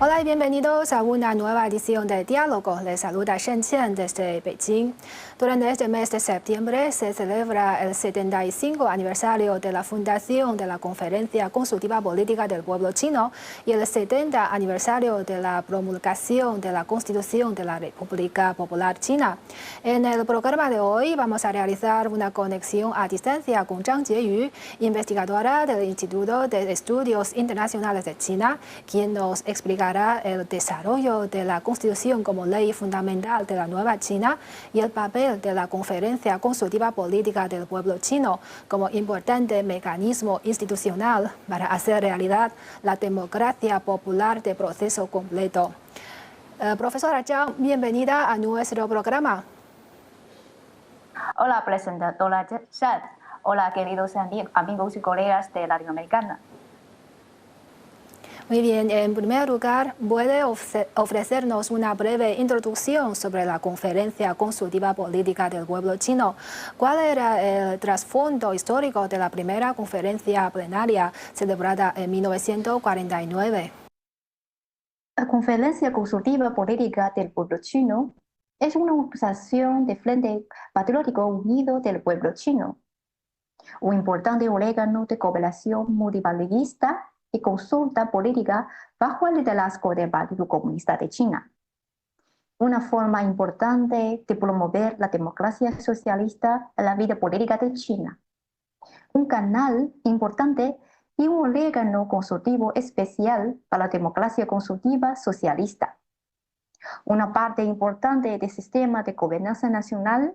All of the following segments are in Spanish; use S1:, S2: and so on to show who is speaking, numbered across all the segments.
S1: Hola y bienvenidos a una nueva edición de Diálogo. Les saluda Shen Qian desde Beijing. Durante este mes de septiembre se celebra el 75 aniversario de la fundación de la Conferencia Consultiva Política del Pueblo Chino y el 70 aniversario de la promulgación de la Constitución de la República Popular China. En el programa de hoy vamos a realizar una conexión a distancia con Zhang Jieyu, investigadora del Instituto de Estudios Internacionales de China, quien nos explicará el desarrollo de la Constitución como ley fundamental de la nueva China y el papel de la Conferencia Consultiva Política del Pueblo Chino como importante mecanismo institucional para hacer realidad la democracia popular de proceso completo. Profesora Zhang, bienvenida a nuestro programa.
S2: Hola, presentadora Shan. Hola, queridos amigos y colegas de Latinoamericana.
S1: Muy bien, en primer lugar, ¿puede ofrecernos una breve introducción sobre la Conferencia Consultiva Política del Pueblo Chino? ¿Cuál era el trasfondo histórico de la primera conferencia plenaria celebrada en 1949?
S2: La Conferencia Consultiva Política del Pueblo Chino es una organización de Frente Patriótico Unido del Pueblo Chino, un importante órgano de cooperación multipartidista y consulta política bajo el liderazgo del Partido Comunista de China. Una forma importante de promover la democracia socialista en la vida política de China. Un canal importante y un órgano consultivo especial para la democracia consultiva socialista. Una parte importante del sistema de gobernanza nacional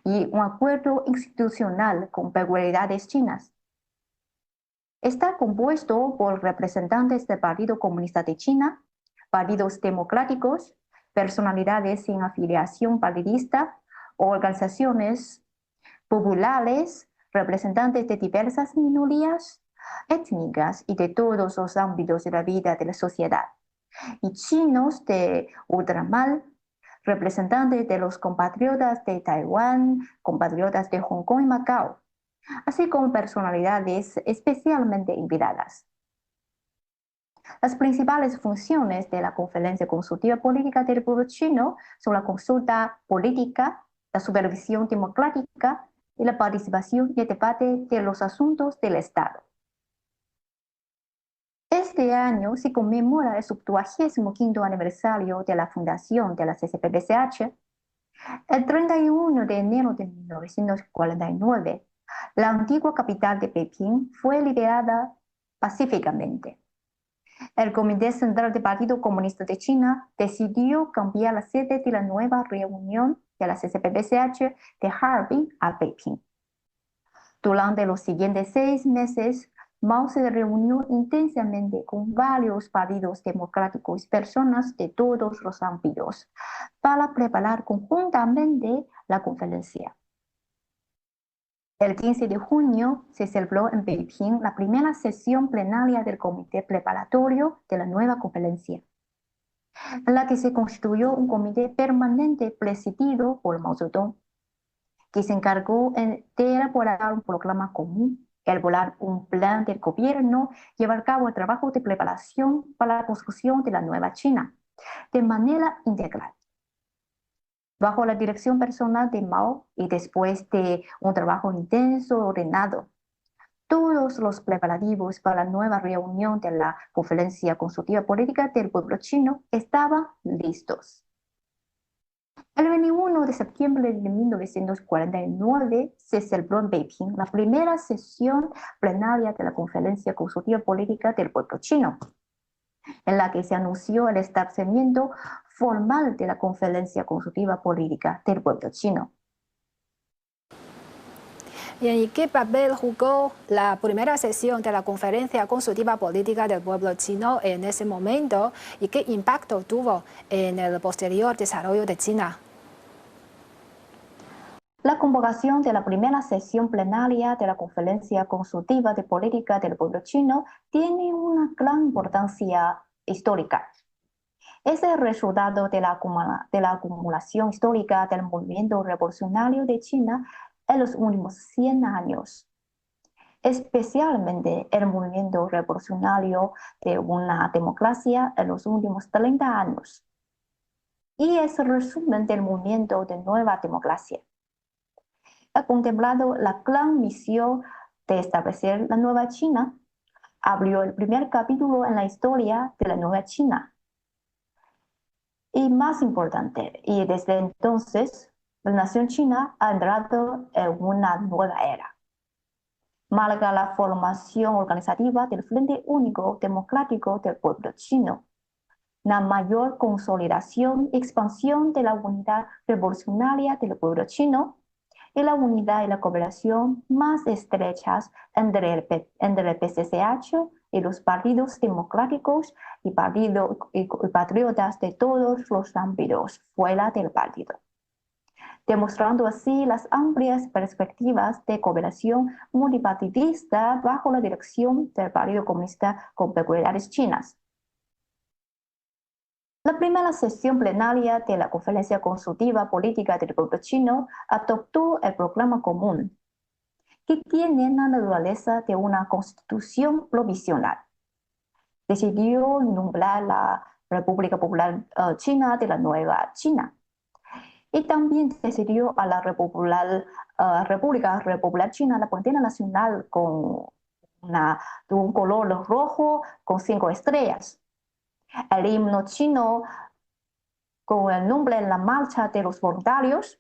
S2: y un acuerdo institucional con peculiaridades chinas. Está compuesto por representantes del Partido Comunista de China, partidos democráticos, personalidades sin afiliación partidista, organizaciones populares, representantes de diversas minorías étnicas y de todos los ámbitos de la vida de la sociedad, y chinos de ultramar, representantes de los compatriotas de Taiwán, compatriotas de Hong Kong y Macao, así como personalidades especialmente invitadas. Las principales funciones de la Conferencia Consultiva Política del Pueblo Chino son la consulta política, la supervisión democrática y la participación y el debate de los asuntos del Estado. Este año se conmemora el 75º aniversario de la fundación de la CCPBCH. El 31 de enero de 1949, la antigua capital de Pekín fue liberada pacíficamente. El Comité Central del Partido Comunista de China decidió cambiar la sede de la nueva reunión de la CCPBCH de Harbin a Pekín. Durante los siguientes 6 meses, Mao se reunió intensamente con varios partidos democráticos y personas de todos los ámbitos para preparar conjuntamente la conferencia. El 15 de junio se celebró en Beijing la primera sesión plenaria del Comité Preparatorio de la nueva conferencia, en la que se constituyó un comité permanente presidido por Mao Zedong, que se encargó de elaborar un programa común, elaborar un plan del gobierno, llevar a cabo el trabajo de preparación para la construcción de la nueva China, de manera integral. Bajo la dirección personal de Mao y después de un trabajo intenso y ordenado, todos los preparativos para la nueva reunión de la Conferencia Consultiva Política del Pueblo Chino estaban listos. El 21 de septiembre de 1949 se celebró en Beijing la primera sesión plenaria de la Conferencia Consultiva Política del Pueblo Chino, en la que se anunció el establecimiento formal de la Conferencia Consultiva Política del Pueblo Chino.
S1: ¿Y qué papel jugó la primera sesión de la Conferencia Consultiva Política del Pueblo Chino en ese momento y qué impacto tuvo en el posterior desarrollo de China?
S2: La convocación de la primera sesión plenaria de la Conferencia Consultiva de Política del Pueblo Chino tiene una gran importancia histórica. Es el resultado de la acumulación histórica del movimiento revolucionario de China en los últimos 100 años. especialmente el movimiento revolucionario de una democracia en los últimos 30 años. Y es el resumen del movimiento de nueva democracia. Ha contemplado la gran misión de establecer la nueva China. Abrió el primer capítulo en la historia de la nueva China. Y más importante, y desde entonces, la nación china ha entrado en una nueva era. Marca la formación organizativa del Frente Único Democrático del Pueblo Chino, la mayor consolidación y expansión de la unidad revolucionaria del pueblo chino y la unidad y la cooperación más estrechas entre el PCCH y los partidos democráticos y patriotas de todos los ámbitos fuera del partido, demostrando así las amplias perspectivas de cooperación multipartidista bajo la dirección del Partido Comunista con peculiaridades chinas. La primera sesión plenaria de la Conferencia Consultiva Política del Pueblo Chino adoptó el Programa Común, que tiene la naturaleza de una constitución provisional. Decidió nombrar la República Popular China de la Nueva China. Y también decidió a la República Popular China la bandera nacional con un color rojo con 5 estrellas. El himno chino con el nombre en la marcha de los voluntarios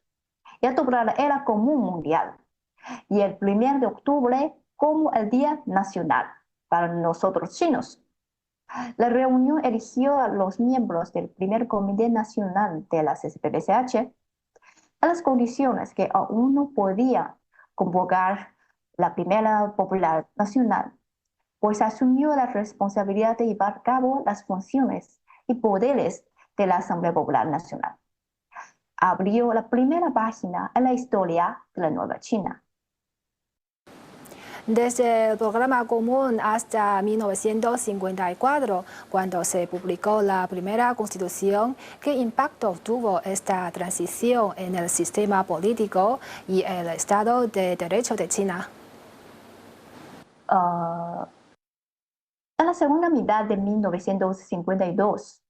S2: y adoptar la era común mundial. Y el 1 de octubre como el Día Nacional para nosotros chinos. La reunión eligió a los miembros del primer Comité Nacional de la CCPBCH a las condiciones que aún no podía convocar la primera popular nacional, pues asumió la responsabilidad de llevar a cabo las funciones y poderes de la Asamblea Popular Nacional. Abrió la primera página en la historia de la Nueva China.
S1: Desde el programa común hasta 1954, cuando se publicó la primera constitución, ¿qué impacto tuvo esta transición en el sistema político y el Estado de Derecho de China?
S2: En la segunda mitad de 1952,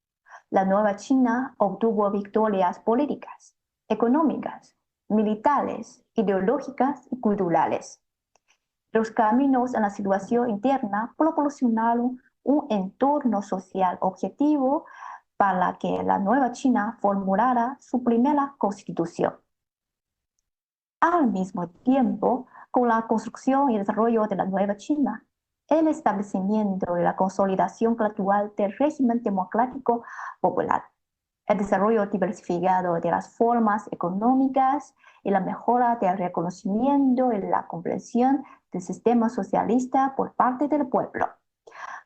S2: la Nueva China obtuvo victorias políticas, económicas, militares, ideológicas y culturales. Los caminos en la situación interna proporcionaron un entorno social objetivo para que la Nueva China formulara su primera constitución. Al mismo tiempo, con la construcción y desarrollo de la Nueva China, el establecimiento y la consolidación gradual del régimen democrático popular, el desarrollo diversificado de las formas económicas y la mejora del reconocimiento y la comprensión del sistema socialista por parte del pueblo.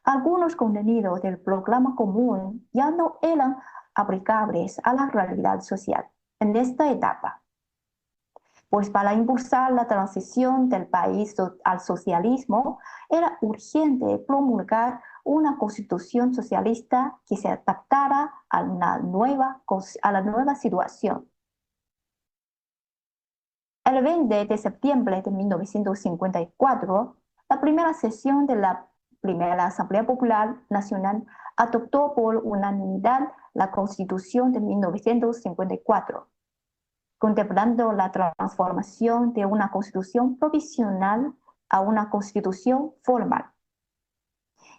S2: Algunos contenidos del programa común ya no eran aplicables a la realidad social en esta etapa, pues para impulsar la transición del país al socialismo era urgente promulgar una constitución socialista que se adaptara a la nueva situación. El 20 de septiembre de 1954, la primera sesión de la primera Asamblea Popular Nacional adoptó por unanimidad la Constitución de 1954, contemplando la transformación de una constitución provisional a una constitución formal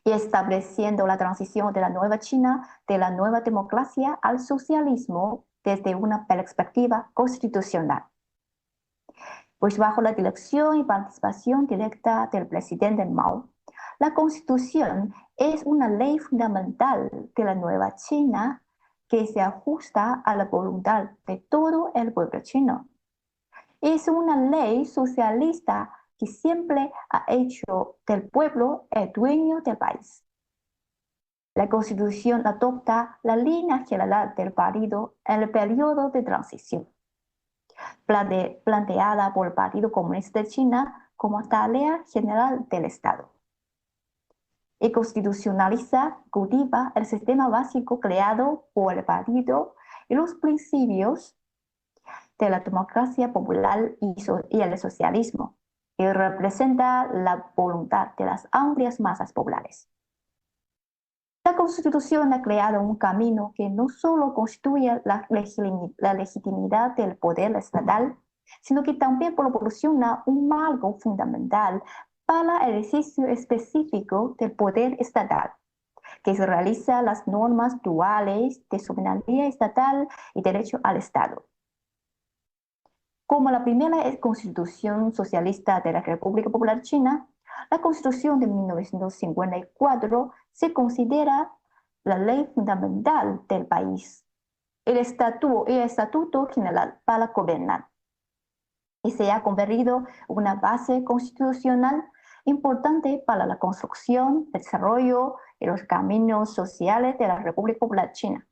S2: y estableciendo la transición de la nueva China, de la nueva democracia al socialismo desde una perspectiva constitucional. Pues bajo la dirección y participación directa del presidente Mao, la Constitución es una ley fundamental de la nueva China que se ajusta a la voluntad de todo el pueblo chino. Es una ley socialista que siempre ha hecho del pueblo el dueño del país. La Constitución adopta la línea general del partido en el periodo de transición, planteada por el Partido Comunista de China como tarea general del Estado, y constitucionaliza, cultiva el sistema básico creado por el partido y los principios de la democracia popular y el socialismo, y representa la voluntad de las amplias masas populares. La Constitución ha creado un camino que no solo constituye la legitimidad del poder estatal, sino que también proporciona un marco fundamental para el ejercicio específico del poder estatal, que se realiza las normas duales de soberanía estatal y derecho al Estado. Como la primera constitución socialista de la República Popular China, la Constitución de 1954 se considera la ley fundamental del país, el estatuto general para gobernar, y se ha convertido en una base constitucional importante para la construcción, desarrollo y los caminos sociales de la República Popular China.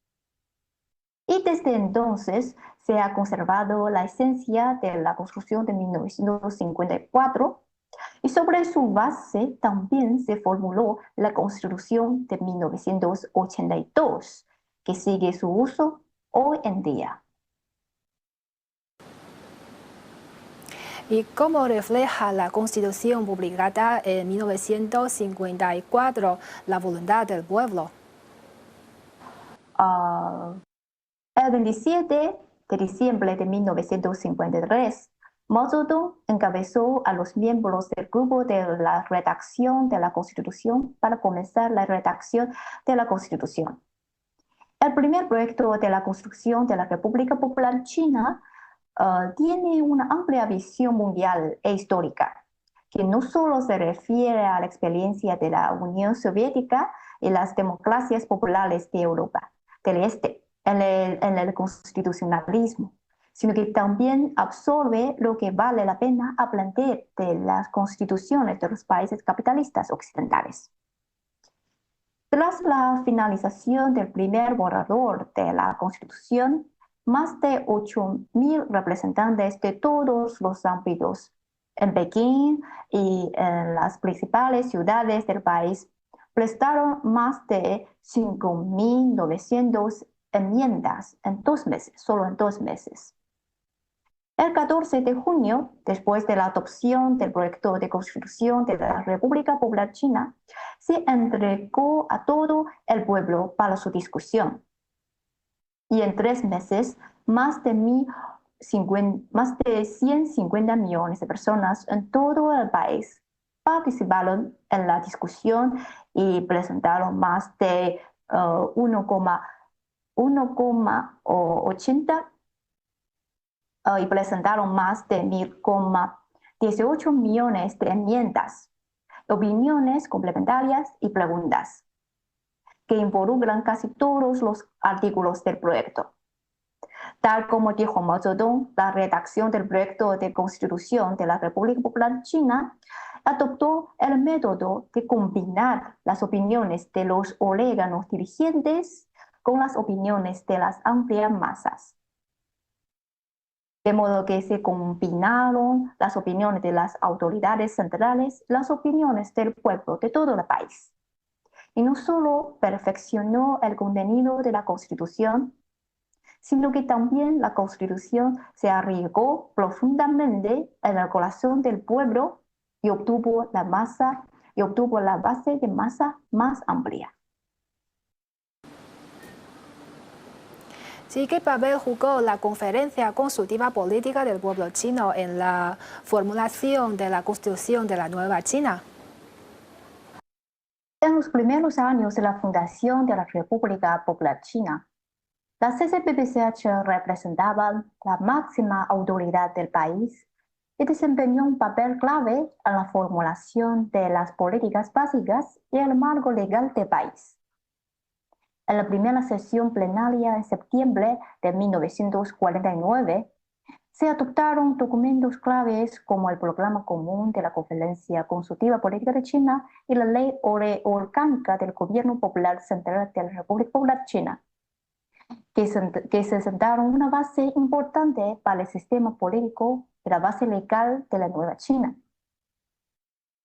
S2: Y desde entonces se ha conservado la esencia de la Constitución de 1954 y sobre su base también se formuló la Constitución de 1982, que sigue su uso hoy en día.
S1: ¿Y cómo refleja la Constitución publicada en 1954 la voluntad del pueblo?
S2: El 27 de diciembre de 1953, Mao Zedong encabezó a los miembros del grupo de la redacción de la Constitución para comenzar la redacción de la Constitución. El primer proyecto de la Constitución de la República Popular China tiene una amplia visión mundial e histórica, que no solo se refiere a la experiencia de la Unión Soviética y las democracias populares de Europa del Este en el constitucionalismo, sino que también absorbe lo que vale la pena aprender de las constituciones de los países capitalistas occidentales. Tras la finalización del primer borrador de la Constitución, más de 8.000 representantes de todos los ámbitos en Pekín y en las principales ciudades del país prestaron más de 5.900 enmiendas en 2 meses, solo en 2 meses. El 14 de junio, después de la adopción del proyecto de Constitución de la República Popular China, se entregó a todo el pueblo para su discusión. Y en 3 meses, más de 150 millones de personas en todo el país participaron en la discusión y presentaron más de 1,80 y presentaron más de 1,18 millones de enmiendas, opiniones complementarias y preguntas, que involucran casi todos los artículos del proyecto. Tal como dijo Mao Zedong, la redacción del proyecto de Constitución de la República Popular China adoptó el método de combinar las opiniones de los órganos dirigentes con las opiniones de las amplias masas. De modo que se combinaron las opiniones de las autoridades centrales, las opiniones del pueblo de todo el país. Y no solo perfeccionó el contenido de la Constitución, sino que también la Constitución se arraigó profundamente en el corazón del pueblo y obtuvo la base de masa más amplia.
S1: Sí, ¿qué papel jugó la Conferencia Consultiva Política del Pueblo Chino en la formulación de la Constitución de la Nueva China?
S2: En los primeros años de la fundación de la República Popular China, la CCPPCH representaba la máxima autoridad del país y desempeñó un papel clave en la formulación de las políticas básicas y el marco legal del país. En la primera sesión plenaria en septiembre de 1949, se adoptaron documentos claves como el Programa Común de la Conferencia Consultiva Política de China y la Ley Orgánica del Gobierno Popular Central de la República Popular China, que se sentaron una base importante para el sistema político y la base legal de la Nueva China.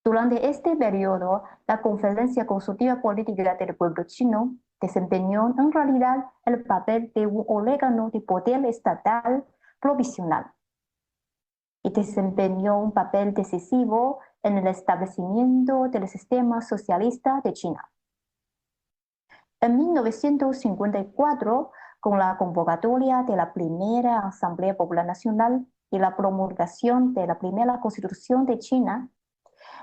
S2: Durante este periodo, la Conferencia Consultiva Política del Pueblo Chino desempeñó en realidad el papel de un órgano de poder estatal provisional. y desempeñó un papel decisivo en el establecimiento del sistema socialista de China. En 1954, con la convocatoria de la primera Asamblea Popular Nacional y la promulgación de la primera Constitución de China,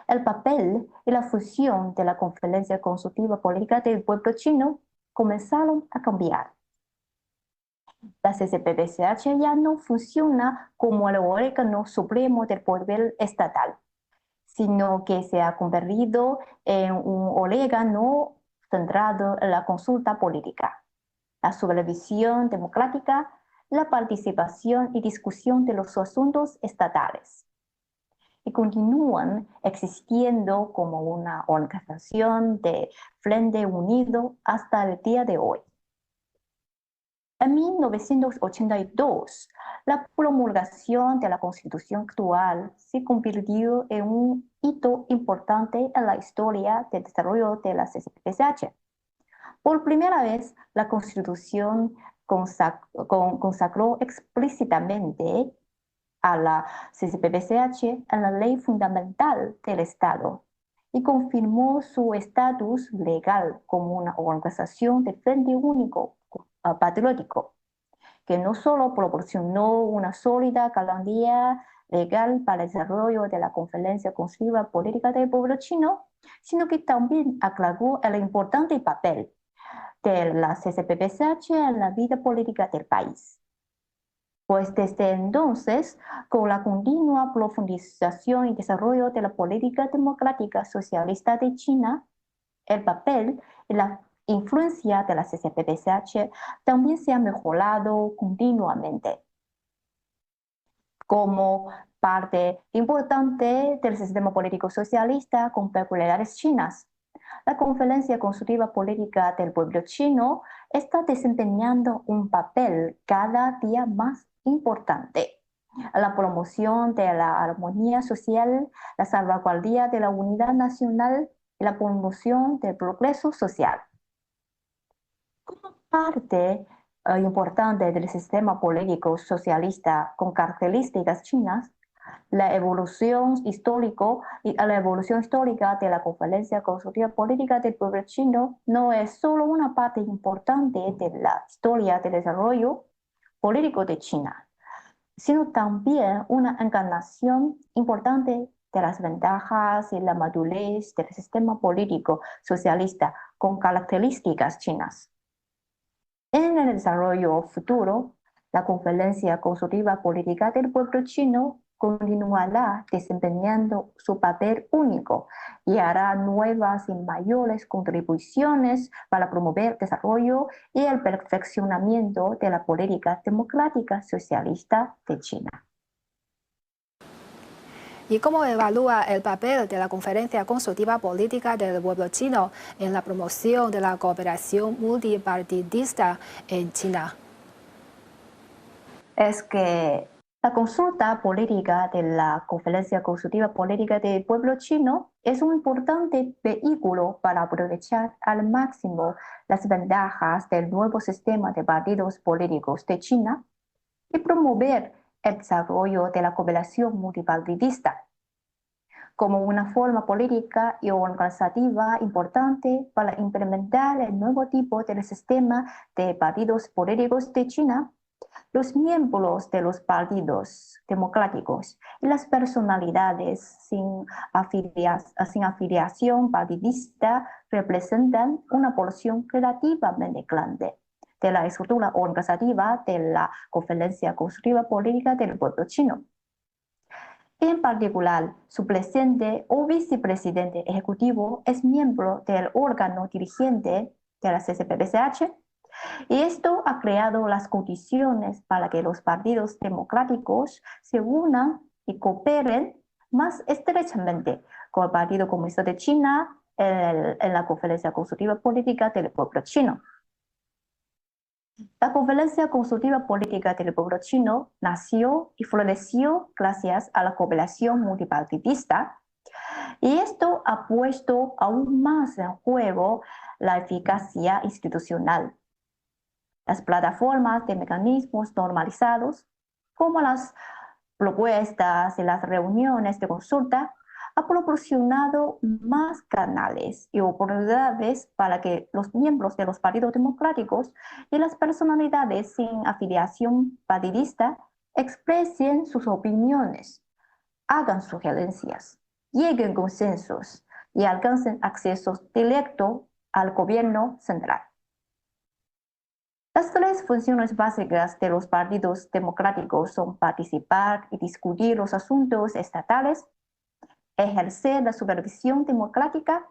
S2: el papel y la función de la Conferencia Consultiva Política del Pueblo Chino comenzaron a cambiar. La CCPPCH ya no funciona como el órgano supremo del poder estatal, sino que se ha convertido en un órgano centrado en la consulta política, la supervisión democrática, la participación y discusión de los asuntos estatales. Y continúan existiendo como una organización de Frente Unido hasta el día de hoy. En 1982, la promulgación de la Constitución actual se convirtió en un hito importante en la historia del desarrollo de la CCPCH. Por primera vez, la Constitución consagró explícitamente a la CCPPCH en la ley fundamental del Estado y confirmó su estatus legal como una organización de frente único patriótico, que no solo proporcionó una sólida garantía legal para el desarrollo de la Conferencia Consultiva Política del Pueblo Chino, sino que también aclaró el importante papel de la CCPPCH en la vida política del país. Pues desde entonces, con la continua profundización y desarrollo de la política democrática socialista de China, el papel y la influencia de la CCPPCH también se ha mejorado continuamente. Como parte importante del sistema político socialista con peculiaridades chinas, la Conferencia Consultiva Política del Pueblo Chino está desempeñando un papel cada día más importante. La promoción de la armonía social, la salvaguardia de la unidad nacional y la promoción del progreso social. Como parte importante del sistema político socialista con características chinas, la evolución histórica de la Conferencia Consultiva Política del Pueblo Chino no es solo una parte importante de la historia del desarrollo político de China, sino también una encarnación importante de las ventajas y la madurez del sistema político socialista con características chinas. En el desarrollo futuro, la Conferencia Consultiva Política del Pueblo Chino continuará desempeñando su papel único y hará nuevas y mayores contribuciones para promover el desarrollo y el perfeccionamiento de la política democrática socialista de China.
S1: ¿Y cómo evalúa el papel de la Conferencia Consultiva Política del Pueblo Chino en la promoción de la cooperación multipartidista en China?
S2: Es que la consulta política de la Conferencia Consultiva Política del Pueblo Chino es un importante vehículo para aprovechar al máximo las ventajas del nuevo sistema de partidos políticos de China y promover el desarrollo de la cooperación multipartidista como una forma política y organizativa importante para implementar el nuevo tipo del sistema de partidos políticos de China. Los miembros de los partidos democráticos y las personalidades sin afiliación partidista representan una porción relativamente grande de la estructura organizativa de la Conferencia Consultiva Política del Pueblo Chino. En particular, su presidente o vicepresidente ejecutivo es miembro del órgano dirigente de la CCPPCH, y esto ha creado las condiciones para que los partidos democráticos se unan y cooperen más estrechamente con el Partido Comunista de China en la Conferencia Consultiva Política del Pueblo Chino. La Conferencia Consultiva Política del Pueblo Chino nació y floreció gracias a la cooperación multipartidista, y esto ha puesto aún más en juego la eficacia institucional. Las plataformas de mecanismos normalizados, como las propuestas y las reuniones de consulta ha proporcionado más canales y oportunidades para que los miembros de los partidos democráticos y las personalidades sin afiliación partidista expresen sus opiniones, hagan sugerencias, lleguen consensos y alcancen acceso directo al gobierno central. Las tres funciones básicas de los partidos democráticos son participar y discutir los asuntos estatales, ejercer la supervisión democrática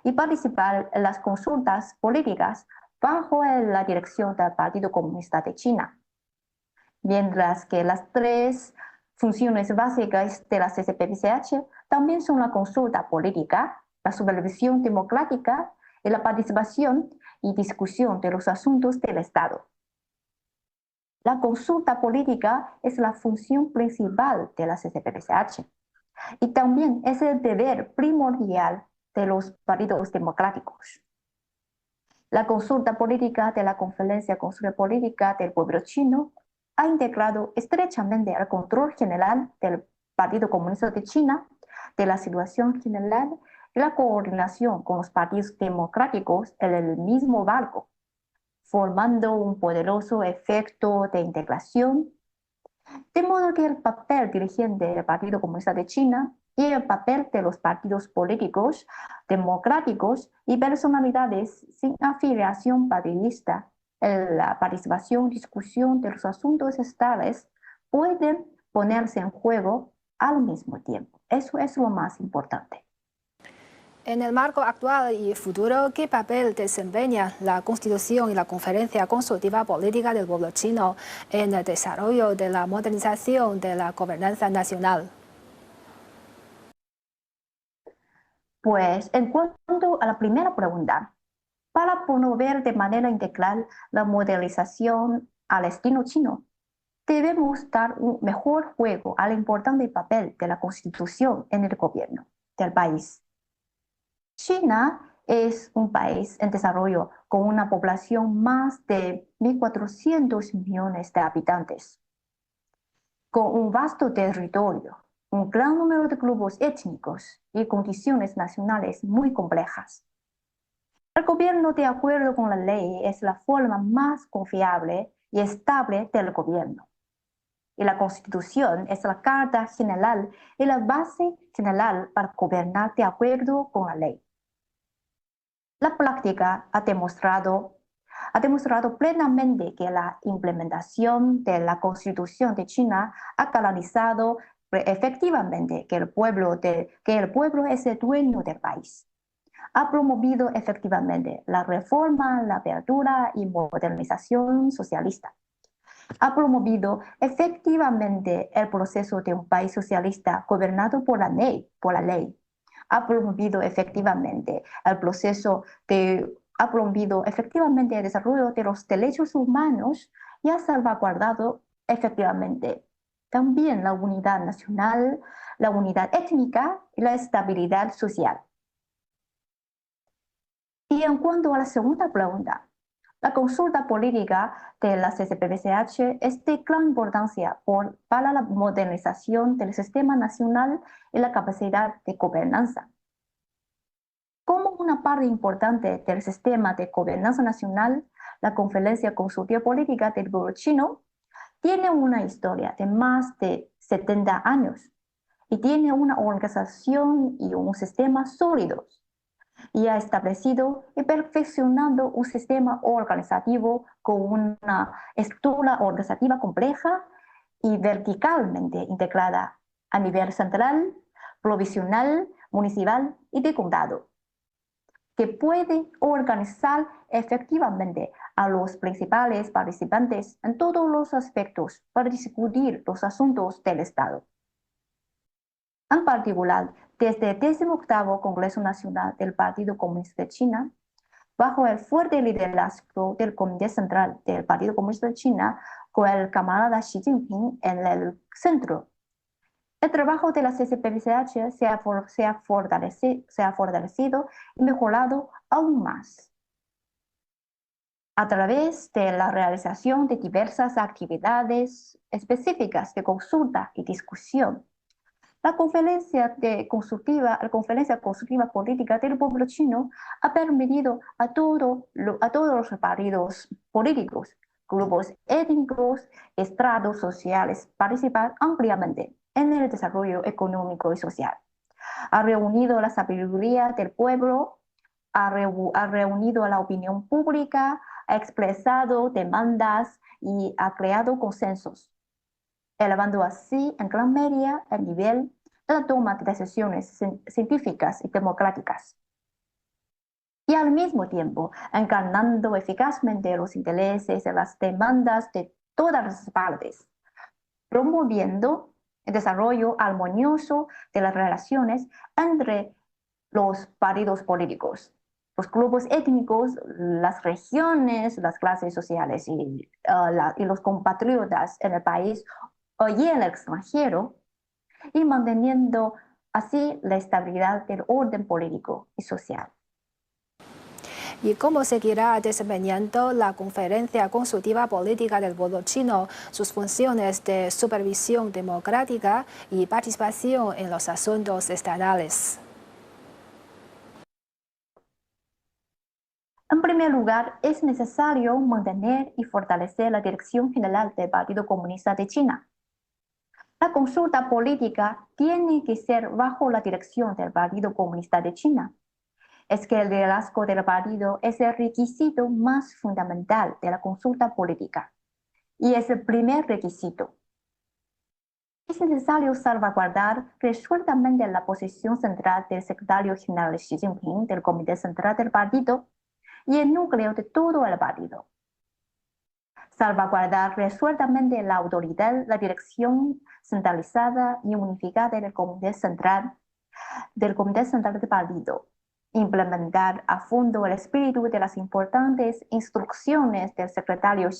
S2: y participar en las consultas políticas bajo la dirección del Partido Comunista de China. Mientras que las tres funciones básicas de la CCP-CH también son la consulta política, la supervisión democrática y la participación y discusión de los asuntos del Estado. La consulta política es la función principal de la CCP-CH y también es el deber primordial de los partidos democráticos. La consulta política de la Conferencia Consulta Política del Pueblo Chino ha integrado estrechamente el control general del Partido Comunista de China, de la situación general y la coordinación con los partidos democráticos en el mismo barco, formando un poderoso efecto de integración, de modo que el papel dirigente del Partido Comunista de China y el papel de los partidos políticos, democráticos y personalidades sin afiliación partidista en la participación y discusión de los asuntos estatales pueden ponerse en juego al mismo tiempo. Eso es lo más importante.
S1: En el marco actual y futuro, ¿qué papel desempeña la Constitución y la Conferencia Consultiva Política del Pueblo Chino en el desarrollo de la modernización de la gobernanza nacional?
S2: Pues en cuanto a la primera pregunta, para promover de manera integral la modernización al estilo chino, debemos dar un mejor juego al importante papel de la Constitución en el gobierno del país. China es un país en desarrollo con una población más de 1.400 millones de habitantes, con un vasto territorio, un gran número de grupos étnicos y condiciones nacionales muy complejas. El gobierno de acuerdo con la ley es la forma más confiable y estable del gobierno. Y la Constitución es la Carta General y la base general para gobernar de acuerdo con la ley. La práctica ha demostrado plenamente que la implementación de la Constitución de China ha garantizado efectivamente que el pueblo es el dueño del país. Ha promovido efectivamente la reforma, la apertura y modernización socialista. Ha promovido efectivamente el proceso de un país socialista gobernado por la ley. Ha promovido efectivamente el desarrollo de los derechos humanos y ha salvaguardado efectivamente también la unidad nacional, la unidad étnica y la estabilidad social. Y en cuanto a la segunda pregunta, la consulta política de la CCP-CH es de gran importancia para la modernización del sistema nacional y la capacidad de gobernanza. Como una parte importante del sistema de gobernanza nacional, la Conferencia Consultiva Política del Pueblo Chino tiene una historia de más de 70 años y tiene una organización y un sistema sólidos. Y ha establecido y perfeccionado un sistema organizativo con una estructura organizativa compleja y verticalmente integrada a nivel central, provincial, municipal y de condado, que puede organizar efectivamente a los principales participantes en todos los aspectos para discutir los asuntos del Estado. En particular, desde el 18º Congreso Nacional del Partido Comunista de China, bajo el fuerte liderazgo del Comité Central del Partido Comunista de China, con el camarada Xi Jinping en el centro, el trabajo de la CCP-CH se ha fortalecido y mejorado aún más. a través de la realización de diversas actividades específicas de consulta y discusión. La Conferencia Consultiva Política del Pueblo Chino ha permitido a todos los partidos políticos, grupos étnicos, estratos sociales participar ampliamente en el desarrollo económico y social. Ha reunido la sabiduría del pueblo, ha reunido a la opinión pública, ha expresado demandas y ha creado consensos, elevando así en gran medida el nivel de la toma de decisiones científicas y democráticas. Y al mismo tiempo, encarnando eficazmente los intereses y las demandas de todas las partes, promoviendo el desarrollo armonioso de las relaciones entre los partidos políticos, los grupos étnicos, las regiones, las clases sociales y los compatriotas en el país y en el extranjero, y manteniendo así la estabilidad del orden político y social.
S1: ¿Y cómo seguirá desempeñando la Conferencia Consultiva Política del Pueblo Chino sus funciones de supervisión democrática y participación en los asuntos estatales?
S2: En primer lugar, es necesario mantener y fortalecer la dirección general del Partido Comunista de China. La consulta política tiene que ser bajo la dirección del Partido Comunista de China. Es que el liderazgo del partido es el requisito más fundamental de la consulta política y es el primer requisito. Es necesario salvaguardar resueltamente la posición central del secretario general Xi Jinping del Comité Central del Partido y el núcleo de todo el partido. Salvaguardar resueltamente la autoridad, la dirección centralizada y unificada del Comité Central del Partido. Implementar a fondo el espíritu de las importantes instrucciones del secretario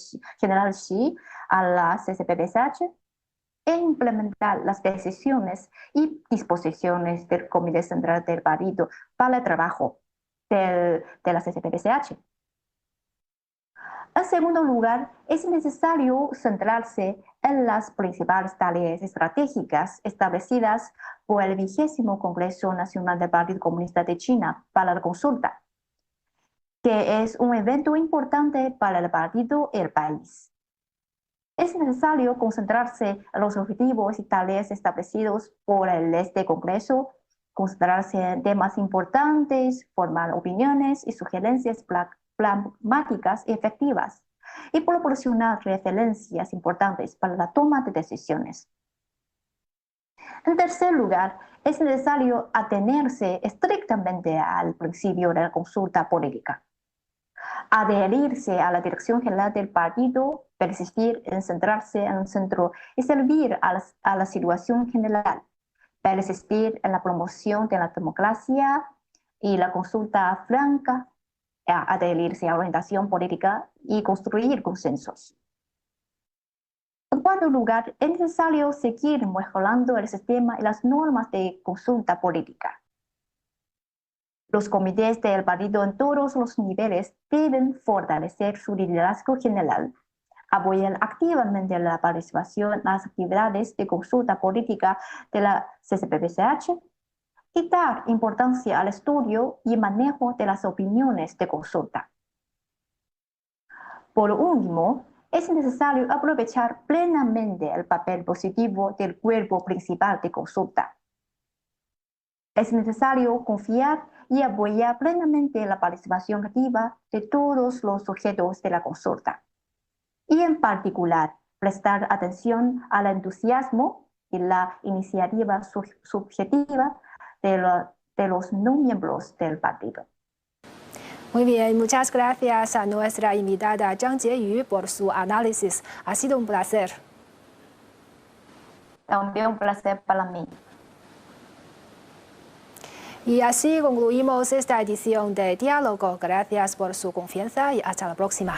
S2: general Xi a la CCPPCH e implementar las decisiones y disposiciones del Comité Central del Partido para el trabajo de la CCPPCH. En segundo lugar, es necesario centrarse en las principales tareas estratégicas establecidas por el 20º Congreso Nacional del Partido Comunista de China para la consulta, que es un evento importante para el partido y el país. Es necesario concentrarse en los objetivos y tareas establecidos por este Congreso, concentrarse en temas importantes, formar opiniones y sugerencias pragmáticas y efectivas, y proporcionar referencias importantes para la toma de decisiones. En tercer lugar, es necesario atenerse estrictamente al principio de la consulta política, adherirse a la dirección general del partido, persistir en centrarse en el centro y servir a la situación general, persistir en la promoción de la democracia y la consulta franca, adherirse a la orientación política y construir consensos. En cuarto lugar, es necesario seguir mejorando el sistema y las normas de consulta política. Los comités del partido en todos los niveles deben fortalecer su liderazgo general, apoyar activamente la participación en las actividades de consulta política de la CCPPCH y dar importancia al estudio y manejo de las opiniones de consulta. Por último, es necesario aprovechar plenamente el papel positivo del cuerpo principal de consulta. Es necesario confiar y apoyar plenamente la participación activa de todos los sujetos de la consulta, y en particular prestar atención al entusiasmo y la iniciativa subjetiva de los no miembros del partido.
S1: Muy bien, muchas gracias a nuestra invitada Zhang Jieyu por su análisis. Ha sido un placer.
S2: También un placer para mí.
S1: Y así concluimos esta edición de Diálogo. Gracias por su confianza y hasta la próxima.